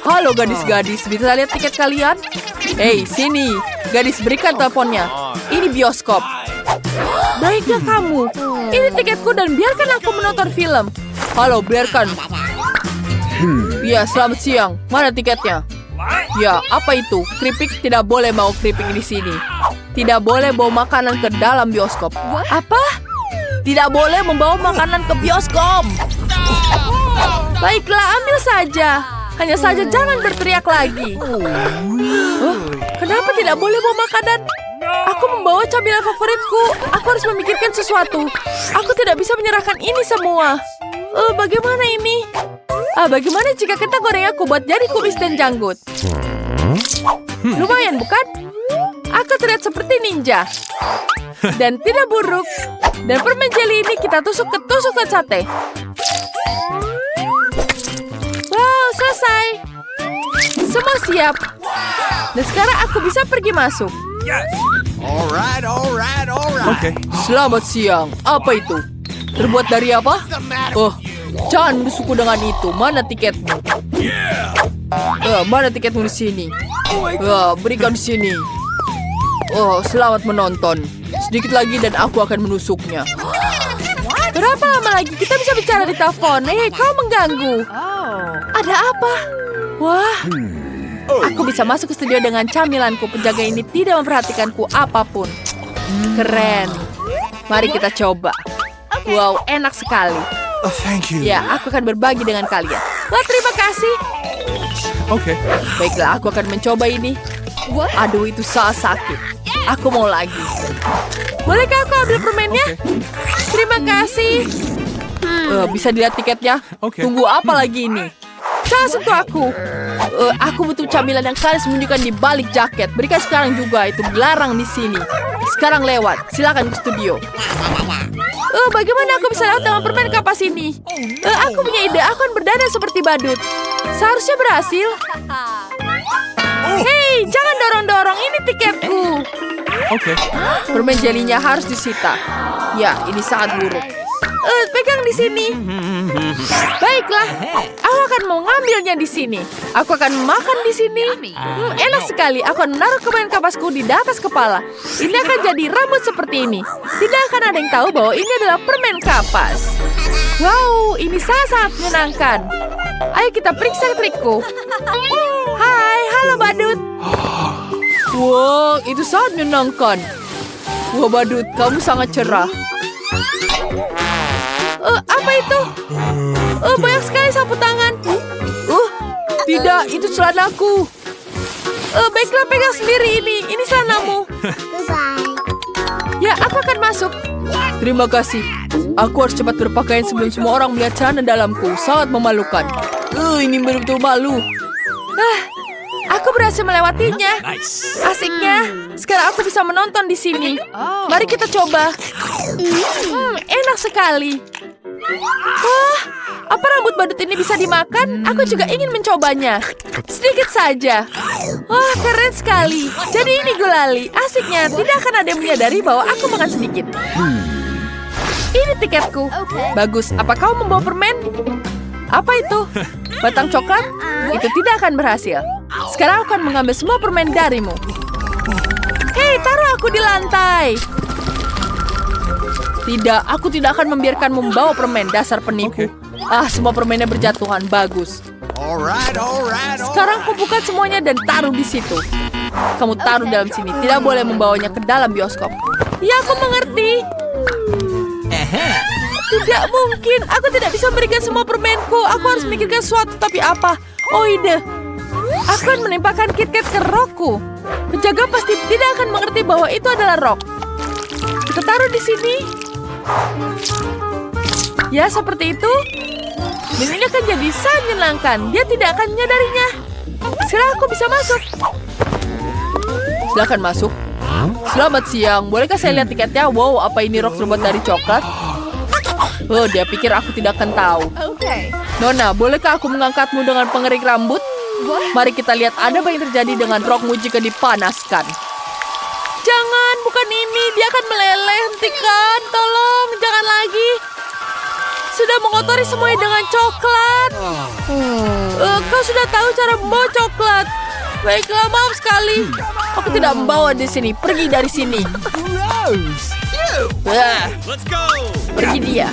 Halo gadis-gadis, bisa lihat tiket kalian? Hei, sini. Gadis, berikan teleponnya. Ini bioskop. Baiklah kamu. Ini tiketku dan biarkan aku menonton film. Halo, biarkan. Ya, selamat siang. Mana tiketnya? Ya, apa itu? Keripik tidak boleh mau keripik di sini. Tidak boleh bawa makanan ke dalam bioskop. Apa? Tidak boleh membawa makanan ke bioskop. Baiklah, ambil saja. Hanya saja jangan berteriak lagi. Kenapa tidak boleh bawa makanan? Aku membawa camilan favoritku. Aku harus memikirkan sesuatu. Aku tidak bisa menyerahkan ini semua. Bagaimana ini? Bagaimana jika kita goreng aku buat jadi kumis dan janggut? Lumayan, bukan? Aku terlihat seperti ninja. Dan tidak buruk. Dan permen jelly ini kita tusuk ke tusukan sate. Wow, selesai. Semua siap. Dan sekarang aku bisa pergi masuk. Alright. Oke. Selamat siang. Apa itu? Terbuat dari apa? Oh, jangan menusukku dengan itu. Mana tiketmu? Mana tiketmu di sini? Berikan di sini. Oh, selamat menonton. Sedikit lagi dan aku akan menusuknya. Berapa lama lagi kita bisa bicara di telepon? Kau mengganggu. Ada apa? Wah, aku bisa masuk ke studio dengan camilanku. Penjaga ini tidak memperhatikanku apapun. Keren. Mari kita coba. Wow, enak sekali. Thank you. Ya, aku akan berbagi dengan kalian. Wah, terima kasih. Okay. Baiklah, aku akan mencoba ini. Aduh, itu sangat sakit. Aku mau lagi. Bolehkah aku ambil permennya? Terima kasih. Bisa dilihat tiketnya? Oke. Tunggu apa lagi ini? Jangan sentuh aku. Aku butuh camilan yang kalian sembunyikan di balik jaket. Berikan sekarang juga, itu dilarang di sini. Sekarang lewat. Silakan ke studio. Bagaimana aku bisa lewat dengan permen kapas ini? Aku punya ide. Aku akan berdandan seperti badut. Seharusnya berhasil. Hei, jangan dorong-dorong. Ini tiketku. Okay. Permen jelinya harus disita. Ya, ini sangat buruk. Pegang di sini. Baiklah, aku akan mengambilnya di sini. Aku akan makan di sini. Enak sekali. Aku akan menaruh permen kapasku di atas kepala. Ini akan jadi rambut seperti ini. Tidak akan ada yang tahu bahwa ini adalah permen kapas. Wow, ini sangat menyenangkan. Ayo kita periksa trikku. Hai, halo badut. Wow, itu sangat menyenangkan. Wah, badut, kamu sangat cerah. Apa itu? Banyak sekali sapu tangan. Tidak, itu celanaku. Baiklah, pegang sendiri ini. Ini celanamu. Ya, aku akan masuk. Terima kasih. Aku harus cepat berpakaian sebelum semua orang melihat celana dalamku. Sangat memalukan. Ini betul-betul malu. Aku berhasil melewatinya. Asiknya. Sekarang aku bisa menonton di sini. Mari kita coba. Enak sekali. Wah, apa rambut badut ini bisa dimakan? Aku juga ingin mencobanya. Sedikit saja. Wah, keren sekali. Jadi ini gulali. Asiknya, tidak akan ada yang menyadari bahwa aku makan sedikit. Ini tiketku. Bagus, apa kau membawa permen? Apa itu? Batang coklat? Itu tidak akan berhasil. Sekarang aku akan mengambil semua permen darimu. Hei, taruh aku di lantai. Tidak, aku tidak akan membiarkan membawa permen, dasar penipu. Semua permennya berjatuhan. Bagus. Sekarang kumpulkan semuanya dan taruh di situ. Kamu taruh dalam sini. Tidak boleh membawanya ke dalam bioskop. Ya, aku mengerti. Tidak mungkin. Aku tidak bisa memberikan semua permenku. Aku harus memikirkan sesuatu. Tapi apa? Oh, ide. Aku akan menimpakan KitKat ke rokku. Penjaga pasti tidak akan mengerti bahwa itu adalah rok. Kita taruh di sini. Ya, seperti itu. Dan ini akan jadi sangat menyenangkan. Dia tidak akan menyadarinya. Sekarang aku bisa masuk. Silakan masuk. Selamat siang. Bolehkah saya lihat tiketnya? Wow, apa ini rok terbuat dari coklat? Dia pikir aku tidak akan tahu. Nona, bolehkah aku mengangkatmu dengan pengerik rambut? Mari kita lihat ada apa yang terjadi dengan rokmu jika dipanaskan. Jangan, bukan ini. Dia akan meleleh. Hentikan, tolong, jangan lagi. Sudah mengotori semuanya dengan coklat. Kau sudah tahu cara membawa coklat. Baiklah, maaf sekali. Aku tidak membawa di sini. Pergi dari sini. Let's go. Pergi dia.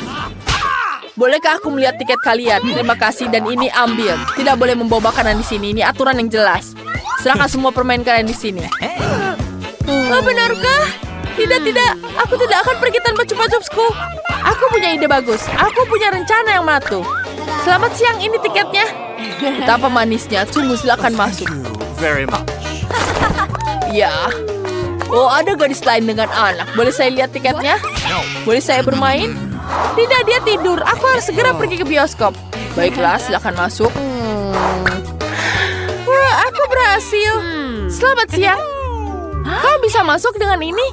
Bolehkah aku melihat tiket kalian? Terima kasih dan ini ambil. Tidak boleh membawa makanan di sini. Ini aturan yang jelas. Serahkan semua permen kalian di sini. Benarkah? Tidak. Aku tidak akan pergi tanpa chupa-chupsku. Aku punya ide bagus. Aku punya rencana yang matu. Selamat siang, ini tiketnya. Betapa manisnya. Sungguh, silakan masuk. Very much. Ya. Oh, ada gadis lain dengan anak. Boleh saya lihat tiketnya? Boleh saya bermain? Tidak, dia tidur. Aku harus segera pergi ke bioskop. Baiklah, silakan masuk. Wah, aku berhasil. Selamat siang. Kau bisa masuk dengan ini?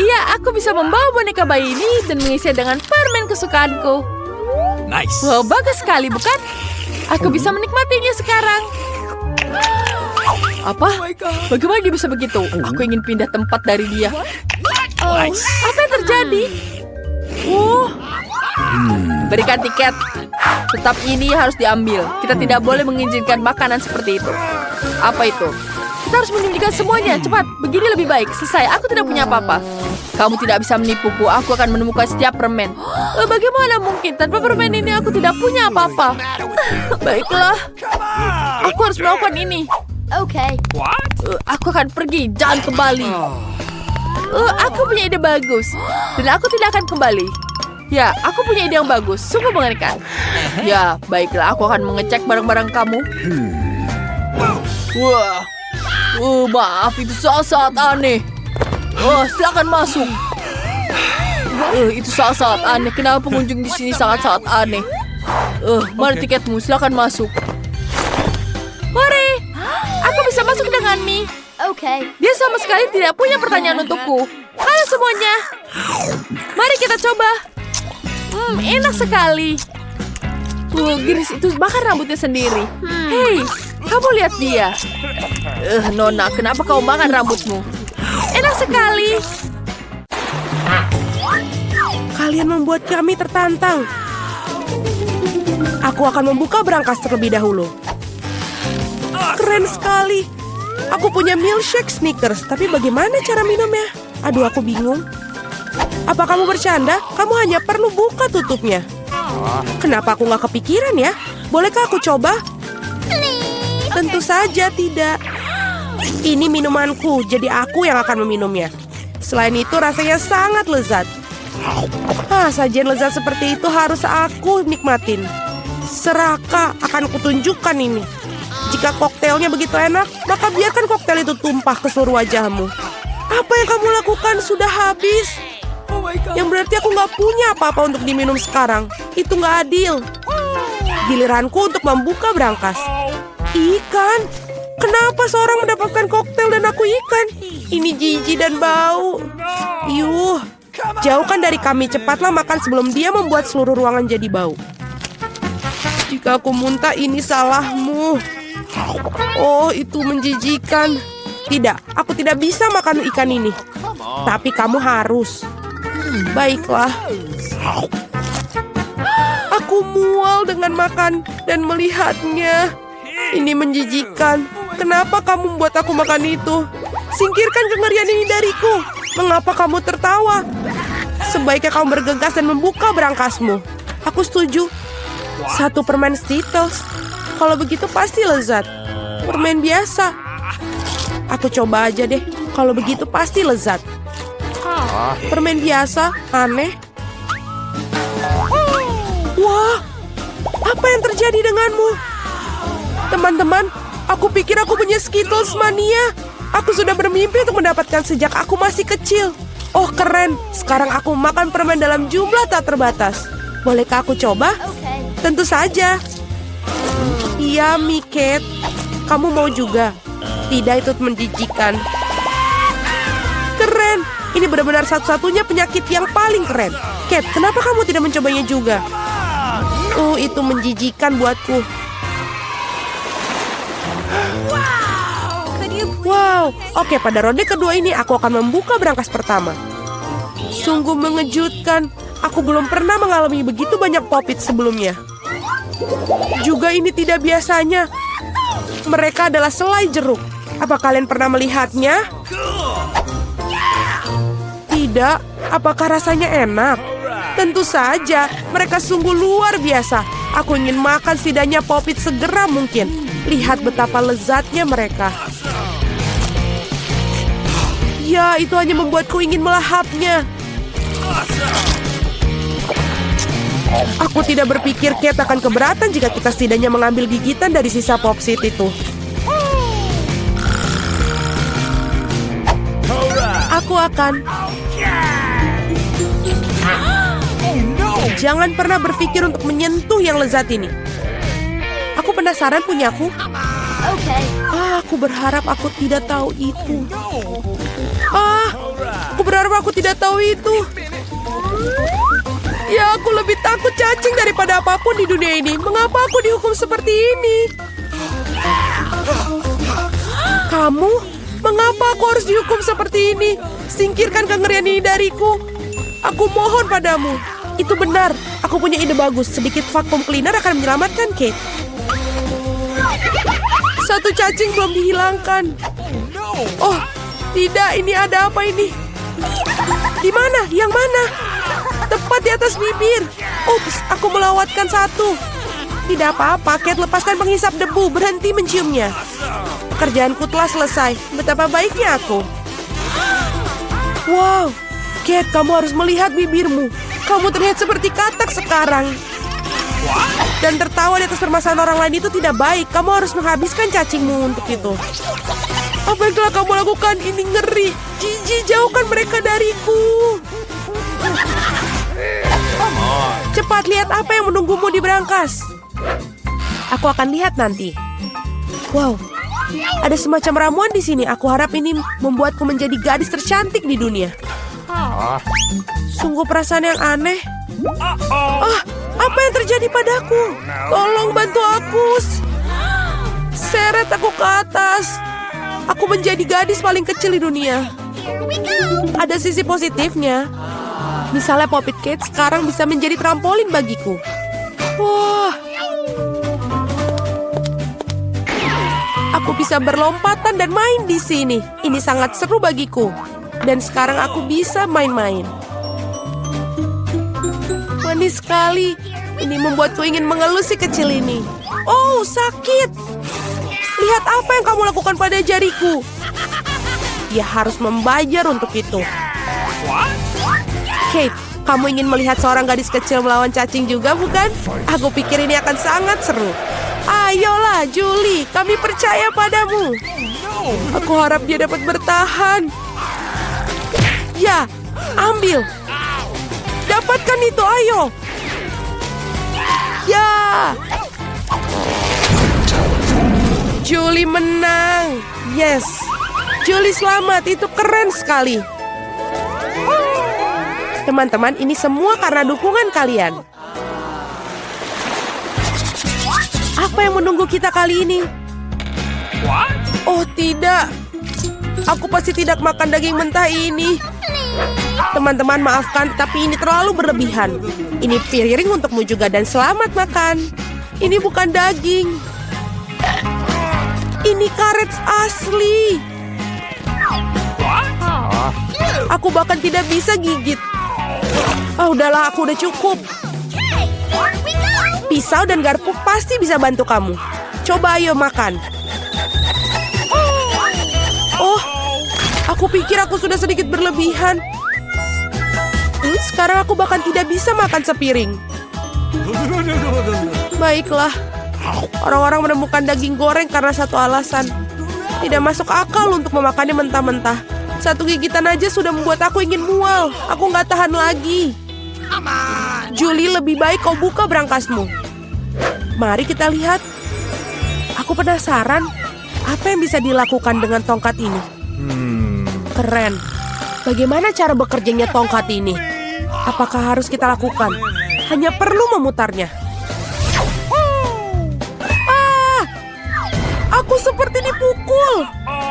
Iya, aku bisa membawa boneka bayi ini dan mengisinya dengan permen kesukaanku. Nice. Wow, bagus sekali, bukan? Aku bisa menikmatinya sekarang. Apa? Bagaimana dia bisa begitu? Aku ingin pindah tempat dari dia. Nice. Apa yang terjadi? Berikan tiket. Tetap ini harus diambil. Kita tidak boleh mengizinkan makanan seperti itu. Apa itu? Kita harus menyembunyikan semuanya. Cepat, begini lebih baik. Selesai, aku tidak punya apa-apa. Kamu tidak bisa menipuku. Aku akan menemukan setiap permen. Bagaimana mungkin? Tanpa permen ini aku tidak punya apa-apa. Baiklah. Aku harus melakukan ini. Okay. Aku akan pergi, jangan kembali. Aku punya ide bagus. Dan aku tidak akan kembali. Ya, aku punya ide yang bagus. Sungguh mengerikan. Ya, baiklah, aku akan mengecek barang-barang kamu. Wah. Maaf, itu sangat aneh. Silakan masuk. Itu sangat aneh. Kenapa pengunjung di sini sangat aneh? Mana tiketmu? Silakan masuk. Hore! Aku bisa masuk dengan Mi. Okay. Dia sama sekali tidak punya pertanyaan untukku. Halo semuanya. Mari kita coba. Enak sekali. Giris itu makan rambutnya sendiri. Hei, kamu lihat dia. Nona, kenapa kau makan rambutmu? Enak sekali. Kalian membuat kami tertantang. Aku akan membuka berangkas terlebih dahulu. Keren sekali. Aku punya milkshake Snickers, tapi bagaimana cara minumnya? Aduh, aku bingung. Apa kamu bercanda? Kamu hanya perlu buka tutupnya. Kenapa aku nggak kepikiran ya? Bolehkah aku coba? Tentu saja tidak. Ini minumanku, jadi aku yang akan meminumnya. Selain itu rasanya sangat lezat. Sajian lezat seperti itu harus aku nikmatin. Seraka akan kutunjukkan ini. Jika koktailnya begitu enak, maka biarkan koktail itu tumpah ke seluruh wajahmu. Apa yang kamu lakukan sudah habis. Yang berarti aku nggak punya apa-apa untuk diminum sekarang. Itu nggak adil. Giliranku untuk membuka berangkas. Ikan? Kenapa seorang mendapatkan koktail dan aku ikan? Ini jijik dan bau. Yuh, jauhkan dari kami. Cepatlah makan sebelum dia membuat seluruh ruangan jadi bau. Jika aku muntah, ini salahmu. Oh, itu menjijikan. Tidak, aku tidak bisa makan ikan ini. Tapi kamu harus. Baiklah. Aku mual dengan makan dan melihatnya. Ini menjijikan. Kenapa kamu membuat aku makan itu? Singkirkan kengerian ini dariku. Mengapa kamu tertawa? Sebaiknya kamu bergegas dan membuka berangkasmu. Aku setuju. 1 permen Skittles. Kalau begitu pasti lezat. Permen biasa. Aku coba aja deh. Kalau begitu pasti lezat. Permen biasa, aneh. Wah, apa yang terjadi denganmu? Teman-teman, aku pikir aku punya Skittles mania. Aku sudah bermimpi untuk mendapatkan sejak aku masih kecil. Oh, keren. Sekarang aku makan permen dalam jumlah tak terbatas. Bolehkah aku coba? Okay. Tentu saja. Iya, Miket. Kamu mau juga? Tidak, itu menjijikan. Keren. Ini benar-benar satu-satunya penyakit yang paling keren. Cat, kenapa kamu tidak mencobanya juga? Itu menjijikan buatku. Wow. Oke, pada ronde kedua ini aku akan membuka berangkas pertama. Sungguh mengejutkan. Aku belum pernah mengalami begitu banyak popit sebelumnya. Juga ini tidak biasanya. Mereka adalah selai jeruk. Apa kalian pernah melihatnya? Tidak. Apakah rasanya enak? Tentu saja. Mereka sungguh luar biasa. Aku ingin makan setidaknya popit segera mungkin. Lihat betapa lezatnya mereka. Ya, itu hanya membuatku ingin melahapnya. Aku tidak berpikir Kate akan keberatan jika kita setidaknya mengambil gigitan dari sisa popsit itu. Aku akan... Jangan pernah berpikir untuk menyentuh yang lezat ini. Aku penasaran punyaku. Aku berharap aku tidak tahu itu. Aku berharap aku tidak tahu itu. Ya, aku lebih takut cacing daripada apapun di dunia ini. Mengapa aku dihukum seperti ini? Kamu? Mengapa aku harus dihukum seperti ini? Singkirkan kengerian ini dariku. Aku mohon padamu. Itu benar. Aku punya ide bagus. Sedikit vacuum cleaner akan menyelamatkan Kate. Satu cacing belum dihilangkan. Oh, tidak. Ini ada apa ini? Di mana? Yang mana? Tepat di atas bibir. Ups, aku melawatkan satu. Tidak apa-apa, Kate, lepaskan penghisap debu. Berhenti menciumnya. Pekerjaanku telah selesai. Betapa baiknya aku. Wow, Kate, kamu harus melihat bibirmu. Kamu terlihat seperti katak sekarang. Dan tertawa di atas permasalahan orang lain itu tidak baik. Kamu harus menghabiskan cacingmu untuk itu. Apa yang telah kamu lakukan? Ini ngeri. Jijik, jauhkan mereka dariku. Cepat lihat apa yang menunggumu di berangkas. Aku akan lihat nanti. Wow, ada semacam ramuan di sini. Aku harap ini membuatku menjadi gadis tercantik di dunia. Sungguh perasaan yang aneh. Apa yang terjadi padaku? Tolong bantu aku. Seret aku ke atas. Aku menjadi gadis paling kecil di dunia. Ada sisi positifnya. Misalnya Popit Kate sekarang bisa menjadi trampolin bagiku. Wah. Aku bisa berlompatan dan main di sini. Ini sangat seru bagiku. Dan sekarang aku bisa main-main. Manis sekali. Ini membuatku ingin mengelus si kecil ini. Oh, sakit. Lihat apa yang kamu lakukan pada jariku. Dia harus membayar untuk itu. Kate, kamu ingin melihat seorang gadis kecil melawan cacing juga, bukan? Aku pikir ini akan sangat seru. Ayolah, Julie, kami percaya padamu. Aku harap dia dapat bertahan. Ya, ambil. Dapatkan itu, ayo. Ya. Julie menang. Yes. Julie selamat, itu keren sekali. Teman-teman, ini semua karena dukungan kalian. Apa yang menunggu kita kali ini? Oh tidak. Aku pasti tidak makan daging mentah ini. Teman-teman, maafkan, tapi ini terlalu berlebihan. Ini piring untukmu juga dan selamat makan. Ini bukan daging. Ini karet asli. Aku bahkan tidak bisa gigit. Udahlah, aku udah cukup. Pisau dan garpu pasti bisa bantu kamu. Coba ayo makan. Oh, aku pikir aku sudah sedikit berlebihan. Sekarang aku bahkan tidak bisa makan sepiring. Baiklah. Orang-orang menemukan daging goreng karena satu alasan. Tidak masuk akal untuk memakannya mentah-mentah. Satu gigitan aja sudah membuat aku ingin mual. Aku nggak tahan lagi. Julie, lebih baik kau buka berangkasmu. Mari kita lihat. Aku penasaran. Apa yang bisa dilakukan dengan tongkat ini? Keren. Bagaimana cara bekerjanya tongkat ini? Apakah harus kita lakukan? Hanya perlu memutarnya. Aku seperti dipukul.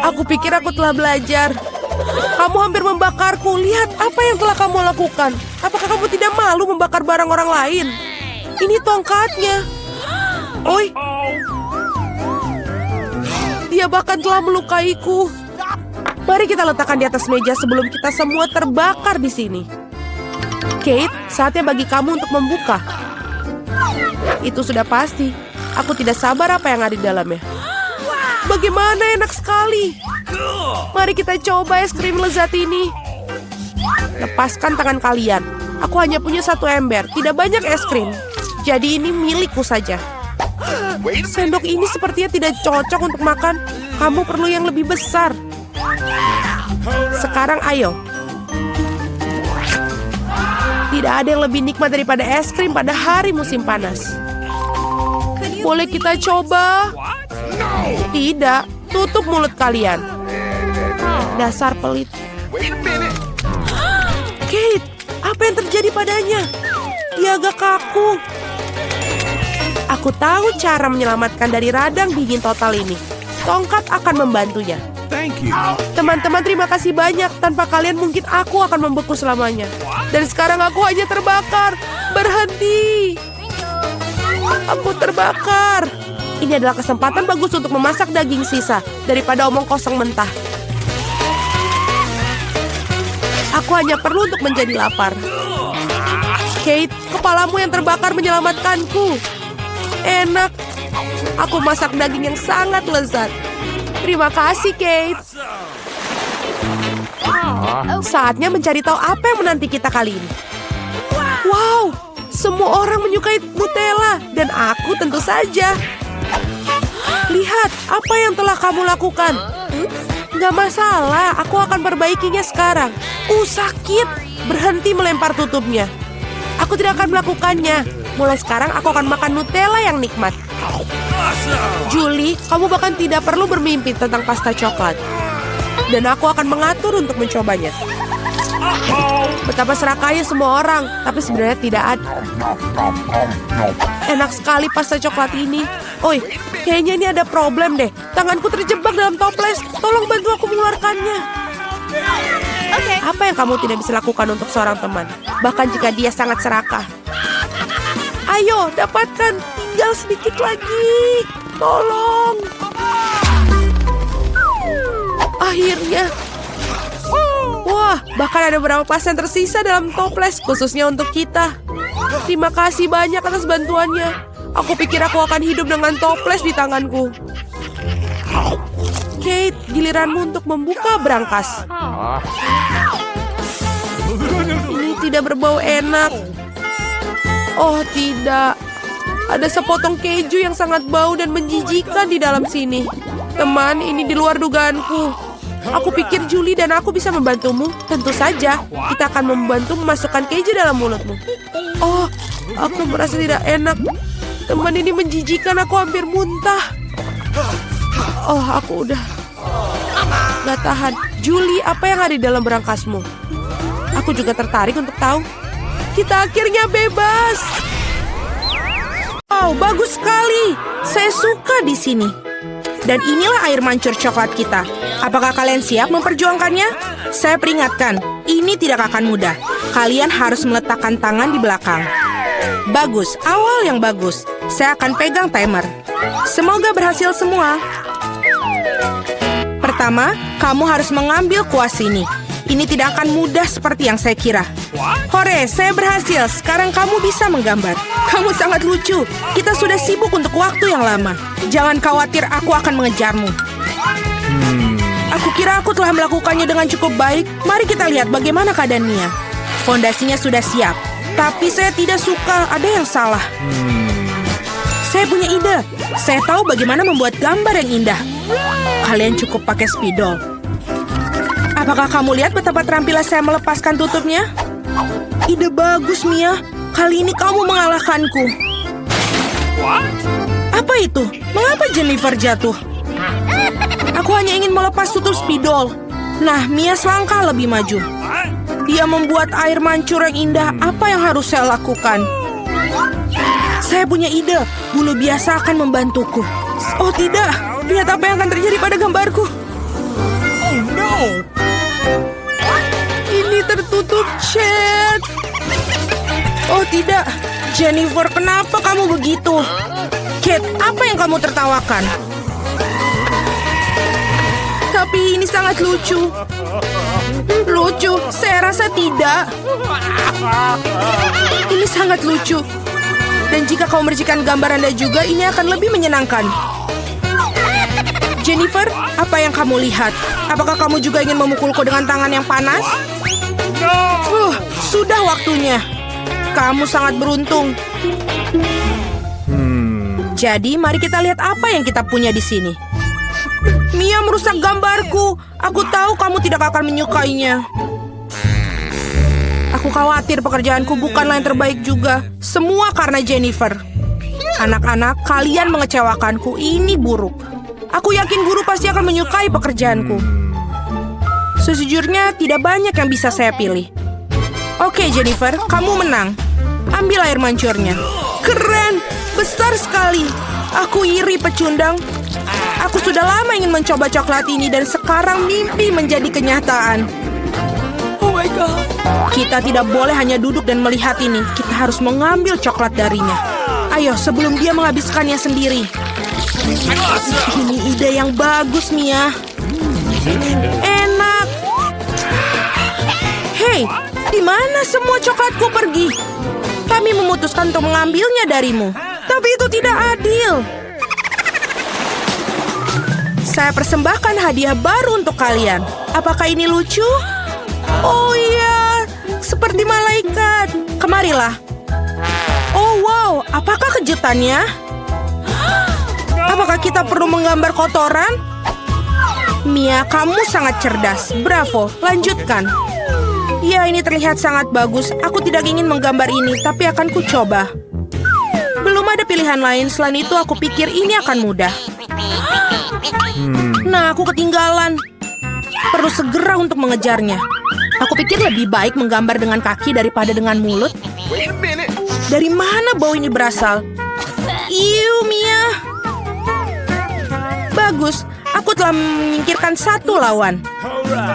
Aku pikir aku telah belajar. Kamu hampir membakarku. Lihat apa yang telah kamu lakukan. Apakah kamu tidak malu membakar barang orang lain? Ini tongkatnya. Oi, dia bahkan telah melukaiku. Mari kita letakkan di atas meja sebelum kita semua terbakar di sini. Kate, saatnya bagi kamu untuk membuka. Itu sudah pasti. Aku tidak sabar apa yang ada di dalamnya. Bagaimana enak sekali. Mari kita coba es krim lezat ini. Lepaskan tangan kalian. Aku hanya punya 1 ember, tidak banyak es krim. Jadi ini milikku saja. Sendok ini sepertinya tidak cocok untuk makan. Kamu perlu yang lebih besar. Sekarang ayo. Tidak ada yang lebih nikmat daripada es krim pada hari musim panas. Boleh kita coba? Tidak, tutup mulut kalian. Dasar pelit. Kate, apa yang terjadi padanya? Dia agak kaku. Aku tahu cara menyelamatkan dari radang dingin total ini. Tongkat akan membantunya. Thank you. Teman-teman, terima kasih banyak. Tanpa kalian mungkin aku akan membeku selamanya. Dan sekarang aku hanya terbakar. Berhenti. Aku terbakar. Ini adalah kesempatan bagus untuk memasak daging sisa daripada omong kosong mentah. Aku hanya perlu untuk menjadi lapar. Kate, kepalamu yang terbakar menyelamatkanku. Enak. Aku masak daging yang sangat lezat. Terima kasih, Kate. Saatnya mencari tahu apa yang menanti kita kali ini. Wow, semua orang menyukai Nutella. Dan aku tentu saja. Lihat, apa yang telah kamu lakukan. Gak masalah, aku akan perbaikinya sekarang. Sakit. Berhenti melempar tutupnya. Aku tidak akan melakukannya. Mulai sekarang aku akan makan Nutella yang nikmat. Julie, kamu bahkan tidak perlu bermimpi tentang pasta coklat. Dan aku akan mengatur untuk mencobanya. Betapa serakahnya semua orang, tapi sebenarnya tidak ada. Enak sekali pasta coklat ini. Oi, kayaknya ini ada problem deh. Tanganku terjebak dalam toples. Tolong bantu aku mengeluarkannya. Apa yang kamu tidak bisa lakukan untuk seorang teman? Bahkan jika dia sangat serakah. Ayo, dapatkan. Tinggal sedikit lagi. Tolong. Akhirnya. Wah, bahkan ada beberapa pasien tersisa dalam toples khususnya untuk kita. Terima kasih banyak atas bantuannya. Aku pikir aku akan hidup dengan toples di tanganku. Kate, giliranmu untuk membuka berangkas. Ini tidak berbau enak. Oh tidak. Ada sepotong keju yang sangat bau dan menjijikan di dalam sini. Teman, ini di luar dugaanku. Aku pikir Julie dan aku bisa membantumu. Tentu saja, kita akan membantu memasukkan keju dalam mulutmu. Oh, aku merasa tidak enak. Teman, ini menjijikan, aku hampir muntah. Oh, aku udah gak tahan. Julie, apa yang ada di dalam berangkasmu? Aku juga tertarik untuk tahu. Kita akhirnya bebas. Wow, bagus sekali. Saya suka di sini. Dan inilah air mancur coklat kita. Apakah kalian siap memperjuangkannya? Saya peringatkan, ini tidak akan mudah. Kalian harus meletakkan tangan di belakang. Bagus, awal yang bagus. Saya akan pegang timer. Semoga berhasil semua. Pertama, kamu harus mengambil kuas ini. Ini tidak akan mudah seperti yang saya kira. Hore, saya berhasil. Sekarang kamu bisa menggambar. Kamu sangat lucu. Kita sudah sibuk untuk waktu yang lama. Jangan khawatir, aku akan mengejarmu. Aku kira aku telah melakukannya dengan cukup baik. Mari kita lihat bagaimana keadaan Mia. Fondasinya sudah siap. Tapi saya tidak suka, ada yang salah. Saya punya ide. Saya tahu bagaimana membuat gambar yang indah. Kalian cukup pakai spidol. Apakah kamu lihat betapa terampilnya saya melepaskan tutupnya? Ide bagus, Mia. Kali ini kamu mengalahkanku. Apa itu? Mengapa Jennifer jatuh? Aku hanya ingin melepas tutup spidol. Nah, Mia selangkah lebih maju. Dia membuat air mancur yang indah. Apa yang harus saya lakukan? Saya punya ide. Bulu biasa akan membantuku. Oh tidak, lihat apa yang akan terjadi pada gambarku. Oh no! Ini tertutup cat. Oh tidak, Jennifer, kenapa kamu begitu? Kate, apa yang kamu tertawakan? Tapi ini sangat lucu. Lucu? Saya rasa tidak. Ini sangat lucu. Dan jika kau mercikan gambar Anda juga, ini akan lebih menyenangkan. Jennifer, apa yang kamu lihat? Apakah kamu juga ingin memukulku dengan tangan yang panas? Sudah waktunya. Kamu sangat beruntung. Jadi, mari kita lihat apa yang kita punya di sini. Mia merusak gambarku. Aku tahu kamu tidak akan menyukainya. Aku khawatir pekerjaanku bukanlah yang terbaik juga. Semua karena Jennifer. Anak-anak, kalian mengecewakanku. Ini buruk. Aku yakin guru pasti akan menyukai pekerjaanku. Sejujurnya, tidak banyak yang bisa saya pilih. Oke, Jennifer, kamu menang. Ambil air mancurnya. Keren! Besar sekali. Aku iri, pecundang. Aku sudah lama ingin mencoba coklat ini dan sekarang mimpi menjadi kenyataan. Oh my God. Kita tidak boleh hanya duduk dan melihat ini. Kita harus mengambil coklat darinya. Ayo, sebelum dia menghabiskannya sendiri. Ini ide yang bagus, Mia. Enak. Hei, di mana semua coklatku pergi? Kami memutuskan untuk mengambilnya darimu. Tapi itu tidak adil. Saya persembahkan hadiah baru untuk kalian. Apakah ini lucu? Oh iya, seperti malaikat. Kemarilah. Oh wow, apakah kejutannya? Apakah kita perlu menggambar kotoran? Mia, kamu sangat cerdas. Bravo, lanjutkan. Ya, ini terlihat sangat bagus. Aku tidak ingin menggambar ini, tapi akan kucoba. Belum ada pilihan lain. Selain itu, aku pikir ini akan mudah. Nah, aku ketinggalan. Perlu segera untuk mengejarnya. Aku pikir lebih baik menggambar dengan kaki daripada dengan mulut. Dari mana bau ini berasal? Iu, Mia. Bagus, aku telah menyingkirkan satu lawan.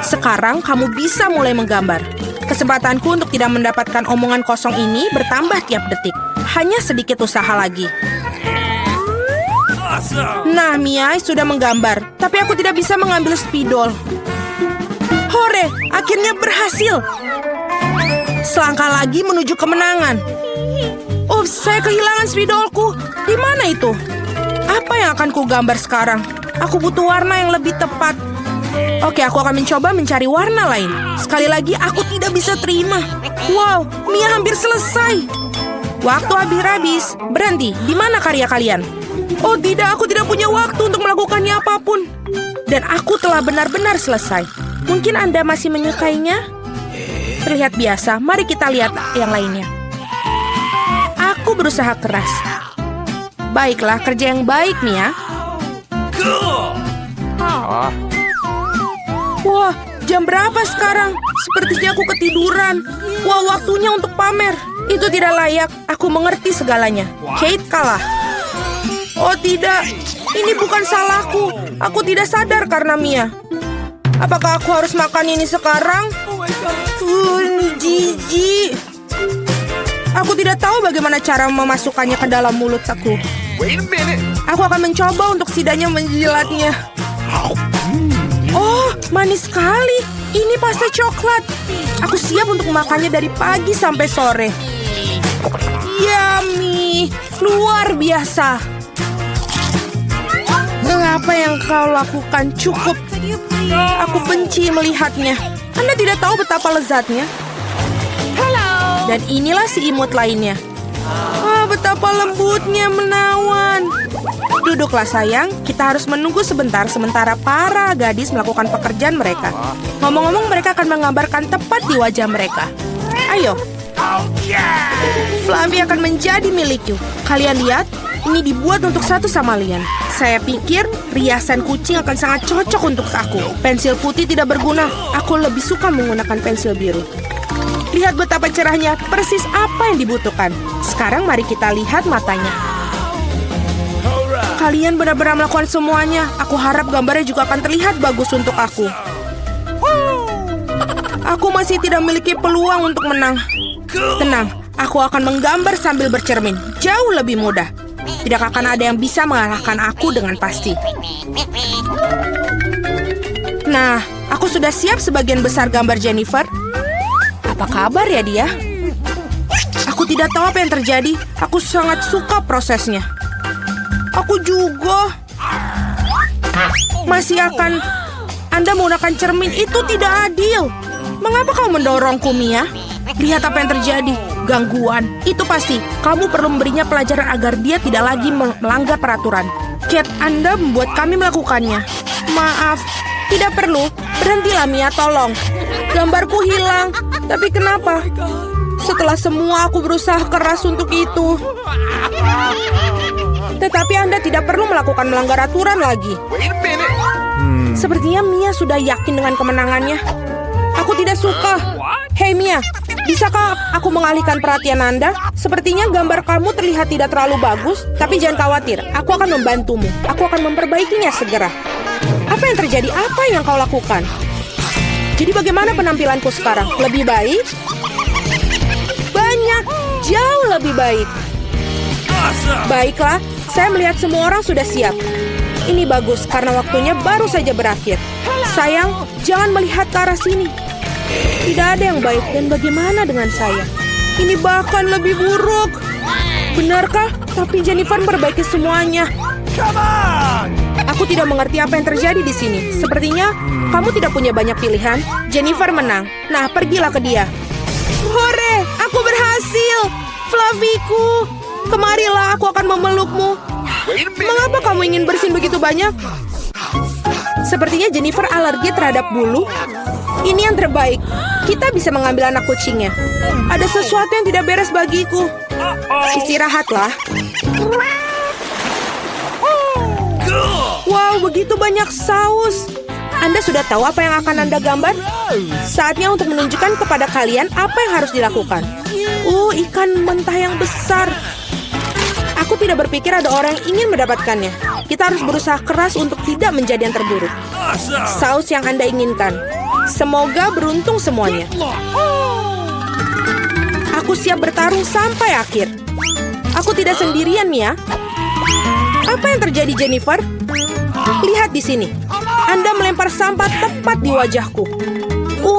Sekarang kamu bisa mulai menggambar. Kesempatanku untuk tidak mendapatkan omongan kosong ini bertambah tiap detik. Hanya sedikit usaha lagi. Nah, Mia sudah menggambar. Tapi aku tidak bisa mengambil spidol. Hore, akhirnya berhasil. Selangkah lagi menuju kemenangan. Ups, saya kehilangan spidolku. Di mana itu? Apa yang akan ku gambar sekarang? Aku butuh warna yang lebih tepat. Oke, aku akan mencoba mencari warna lain. Sekali lagi, aku tidak bisa terima. Wow, Mia hampir selesai. Waktu habis. Berhenti, di mana karya kalian? Oh tidak, aku tidak punya waktu untuk melakukannya apapun. Dan aku telah benar-benar selesai. Mungkin Anda masih menyukainya? Terlihat biasa, mari kita lihat yang lainnya. Aku berusaha keras. Baiklah, kerja yang baik, Mia. Wah, jam berapa sekarang? Sepertinya aku ketiduran. Wah, waktunya untuk pamer. Itu tidak layak. Aku mengerti segalanya. Kate kalah. Oh tidak, ini bukan salahku. Aku tidak sadar karena Mia. Apakah aku harus makan ini sekarang? Ini jijik. Aku tidak tahu bagaimana cara memasukkannya ke dalam mulut aku. Aku akan mencoba untuk setidaknya menjilatnya. Oh, manis sekali. Ini pasta coklat. Aku siap untuk makannya dari pagi sampai sore. Yummy, luar biasa. Apa yang kau lakukan cukup. Aku benci melihatnya. Anda tidak tahu betapa lezatnya. Dan inilah si imut lainnya. Betapa lembutnya menawan. Duduklah sayang, kita harus menunggu sebentar sementara para gadis melakukan pekerjaan mereka. Ngomong-ngomong, mereka akan menggambarkan tepat di wajah mereka. Ayo. Flamby akan menjadi milikku. Kalian lihat, ini dibuat untuk satu sama lain. Saya pikir riasan kucing akan sangat cocok untuk aku. Pensil putih tidak berguna. Aku lebih suka menggunakan pensil biru. Lihat betapa cerahnya, persis apa yang dibutuhkan. Sekarang mari kita lihat matanya. Kalian benar-benar melakukan semuanya. Aku harap gambarnya juga akan terlihat bagus untuk aku. Aku masih tidak memiliki peluang untuk menang. Tenang, aku akan menggambar sambil bercermin. Jauh lebih mudah. Tidak akan ada yang bisa mengalahkan aku dengan pasti. Nah, aku sudah siap sebagian besar gambar Jennifer. Apa kabar ya dia? Aku tidak tahu apa yang terjadi. Aku sangat suka prosesnya. Aku juga. Masih akan Anda menggunakan cermin itu tidak adil. Mengapa kamu mendorongku, Mia? Lihat apa yang terjadi. Gangguan. Itu pasti. Kamu perlu memberinya pelajaran agar dia tidak lagi melanggar peraturan. Cat, Anda membuat kami melakukannya. Maaf. Tidak perlu. Berhentilah, Mia, tolong. Gambarku hilang. Tapi kenapa? Setelah semua aku berusaha keras untuk itu. Tetapi Anda tidak perlu melakukan melanggar aturan lagi. Sepertinya Mia sudah yakin dengan kemenangannya. Aku tidak suka. Hei Mia, bisakah aku mengalihkan perhatian Anda? Sepertinya gambar kamu terlihat tidak terlalu bagus. Tapi jangan khawatir, aku akan membantumu. Aku akan memperbaikinya segera. Apa yang terjadi? Apa yang kau lakukan? Jadi bagaimana penampilanku sekarang? Lebih baik? Banyak, jauh lebih baik. Baiklah, saya melihat semua orang sudah siap. Ini bagus karena waktunya baru saja berakhir. Sayang, jangan melihat ke arah sini. Tidak ada yang baik dan bagaimana dengan saya? Ini bahkan lebih buruk. Benarkah? Tapi Jennifer memperbaiki semuanya. Aku tidak mengerti apa yang terjadi di sini. Sepertinya kamu tidak punya banyak pilihan. Jennifer menang. Nah, pergilah ke dia. Hore, aku berhasil. Flaviku, kemarilah, aku akan memelukmu. Mengapa kamu ingin bersin begitu banyak? Sepertinya Jennifer alergi terhadap bulu. Ini yang terbaik. Kita bisa mengambil anak kucingnya. Ada sesuatu yang tidak beres bagiku. Istirahatlah. Wow, begitu banyak saus. Anda sudah tahu apa yang akan Anda gambar? Saatnya untuk menunjukkan kepada kalian apa yang harus dilakukan. Ikan mentah yang besar. Aku tidak berpikir ada orang yang ingin mendapatkannya. Kita harus berusaha keras untuk tidak menjadi yang terburuk. Saus yang Anda inginkan. Semoga beruntung semuanya. Aku siap bertarung sampai akhir. Aku tidak sendirian, Mia. Apa yang terjadi, Jennifer? Lihat di sini. Anda melempar sampah tepat di wajahku.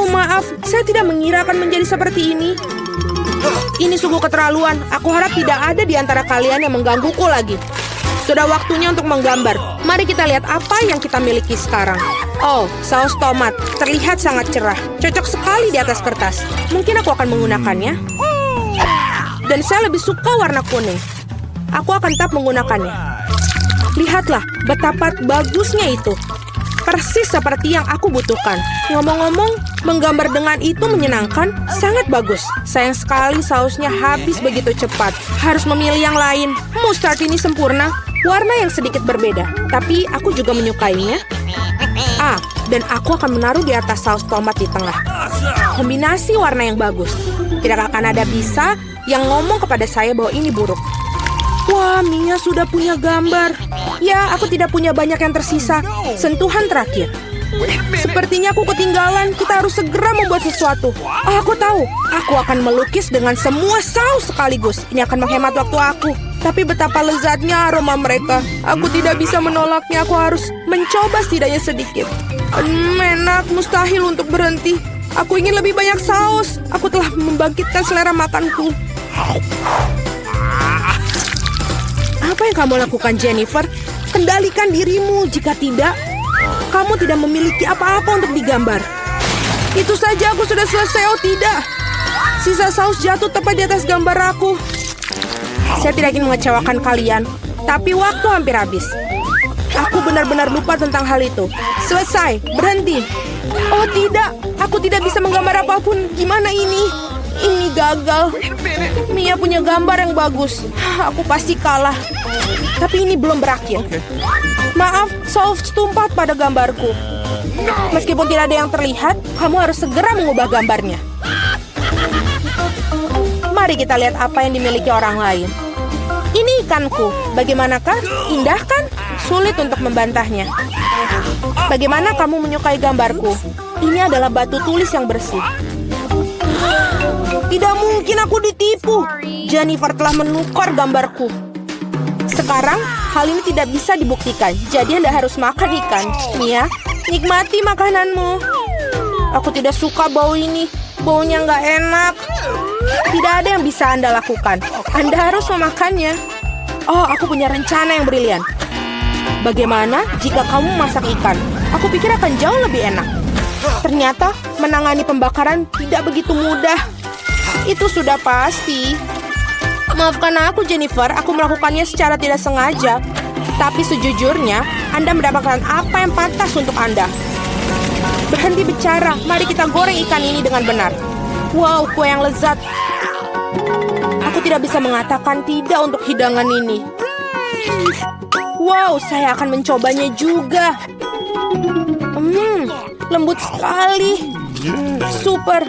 Maaf, saya tidak mengira akan menjadi seperti ini. Ini sungguh keterlaluan. Aku harap tidak ada di antara kalian yang menggangguku lagi. Sudah waktunya untuk menggambar. Mari kita lihat apa yang kita miliki sekarang. Saus tomat. Terlihat sangat cerah. Cocok sekali di atas kertas. Mungkin aku akan menggunakannya. Dan saya lebih suka warna kuning. Aku akan tetap menggunakannya. Lihatlah betapa bagusnya itu. Persis seperti yang aku butuhkan. Ngomong-ngomong, menggambar dengan itu menyenangkan, sangat bagus. Sayang sekali sausnya habis begitu cepat. Harus memilih yang lain. Mustard ini sempurna. Warna yang sedikit berbeda. Tapi aku juga menyukainya. Dan aku akan menaruh di atas saus tomat di tengah. Kombinasi warna yang bagus. Tidak akan ada bisa yang ngomong kepada saya bahwa ini buruk. Wah, Mia sudah punya gambar. Ya, aku tidak punya banyak yang tersisa. Sentuhan terakhir. Sepertinya aku ketinggalan. Kita harus segera membuat sesuatu. Aku tahu. Aku akan melukis dengan semua saus sekaligus. Ini akan menghemat waktu aku. Tapi betapa lezatnya aroma mereka. Aku tidak bisa menolaknya. Aku harus mencoba setidaknya sedikit. Enak, mustahil untuk berhenti. Aku ingin lebih banyak saus. Aku telah membangkitkan selera makanku. Apa yang kamu lakukan, Jennifer? Kendalikan dirimu. Jika tidak, kamu tidak memiliki apa-apa untuk digambar. Itu saja, aku sudah selesai. Tidak. Sisa saus jatuh tepat di atas gambar aku. Saya tidak ingin mengecewakan kalian, tapi waktu hampir habis. Aku benar-benar lupa tentang hal itu. Selesai. Berhenti. Tidak. Aku tidak bisa menggambar apapun. Gimana ini? Ini gagal. Mia punya gambar yang bagus. Aku pasti kalah. Tapi ini belum berakhir. Maaf, saus tumpah pada gambarku. Meskipun tidak ada yang terlihat, kamu harus segera mengubah gambarnya. Mari kita lihat apa yang dimiliki orang lain. Ini ikanku. Bagaimanakah? Indah kan? Sulit untuk membantahnya. Bagaimana kamu menyukai gambarku? Ini adalah batu tulis yang bersih. Tidak mungkin aku ditipu. Jennifer telah menukar gambarku. Sekarang, hal ini tidak bisa dibuktikan. Jadi Anda harus makan ikan. Mia, nikmati makananmu. Aku tidak suka bau ini. Baunya nggak enak. Tidak ada yang bisa Anda lakukan. Anda harus memakannya. Oh, aku punya rencana yang brilian. Bagaimana jika kamu masak ikan? Aku pikir akan jauh lebih enak. Ternyata menangani pembakaran tidak begitu mudah. Itu sudah pasti. Maafkan aku, Jennifer. Aku melakukannya secara tidak sengaja. Tapi sejujurnya, Anda mendapatkan apa yang pantas untuk Anda. Berhenti bicara. Mari kita goreng ikan ini dengan benar. Wow, kue yang lezat. Aku tidak bisa mengatakan tidak untuk hidangan ini. Wow, saya akan mencobanya juga. Lembut sekali. Super.